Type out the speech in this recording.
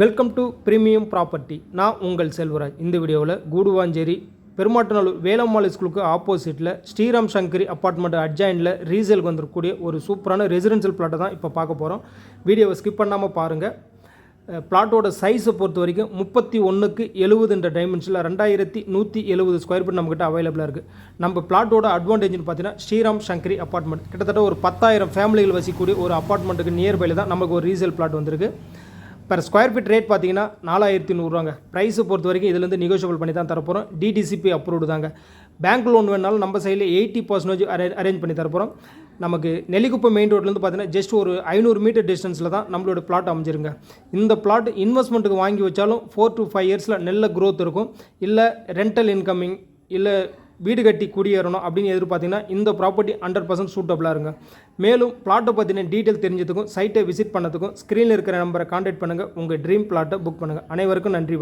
Welcome to premium property. நான் உங்கள் செல்வராஜ். இந்த வீடியோவில் கூடுவாஞ்சேரி பெருமாட்டநல்லூர் வேலம்மாள் ஸ்கூலுக்கு ஆப்போசிட்டில் ஸ்ரீராம் சங்கரி அப்பார்ட்மெண்ட் அட்ஜாயினில் ரீசேலுக்கு வந்திருக்கக்கூடிய ஒரு சூப்பரான ரெசிடென்ஷியல் பிளாட்டை தான் இப்போ பார்க்க போகிறோம். வீடியோவை ஸ்கிப் பண்ணாமல் பாருங்கள். பிளாட்டோட சைஸை பொறுத்த வரைக்கும் 31:70 டைமென்ஷனில் 2170 ஸ்கொயர் ஃபீட் நம்மக்கிட்ட அவைலபிளாக இருக்குது. நம்ம பிளாட்டோட அட்வான்டேஜ்னு பார்த்தீங்கன்னா ஸ்ரீராம் சங்கரி அப்பார்ட்மெண்ட் கிட்டத்தட்ட ஒரு 10,000 ஃபேமிலிகள் வசிக்கக்கூடிய ஒரு அப்பார்ட்மெண்ட்டுக்கு நியர்பையில் தான் நமக்கு ஒரு ரீசேல் பிளாட் வந்திருக்கு. பர் ஸ்கொயர் ஃபீட் ரேட் பார்த்தீங்கன்னா 4,100 ப்ரைஸை பொறுத்த வரைக்கும் இதுலேருந்து நெகோஷியபிள் பண்ணி தான் தரப்போகிறோம். டிடிசிபி அப்ரூவ்டு தாங்க. பேங்க் லோன் வேணாலும் நம்ம சைடில் 80% அரேஞ்ச் பண்ணி தரப்போகிறோம். நமக்கு நெல்லிக்குப்பம் மெயின் ரோட்லேருந்து பார்த்தீங்கன்னா ஜஸ்ட் ஒரு 500 மீட்டர் டிஸ்டன்ஸில் தான் நம்மளோட பிளாட் அமைஞ்சிருங்க. இந்த பிளாட் இன்வெஸ்ட்மெண்ட்டுக்கு வாங்கி வச்சாலும் 4 to 5 இயர்ஸில் நல்ல க்ரோத் இருக்கும். இல்லை ரெண்டல் இன்கமிங் இல்லை வீடு கட்டி குடியேறணும் அப்படின்னு எதிர்பார்த்தீங்கன்னா இந்த ப்ராப்பர்ட்டி 100% சூட்டபுளாக இருங்க. மேலும் பிளாட்டை பற்றின டீட்டெயில் தெரிஞ்சதுக்கும் சைட்டை விசிட் பண்ணதுக்கும் ஸ்க்ரீனில் இருக்கிற நம்பரை கான்டாக்ட் பண்ணுங்கள். உங்கள் ட்ரீம் பிளாட்டை புக் பண்ணுங்கள். அனைவருக்கும் நன்றி.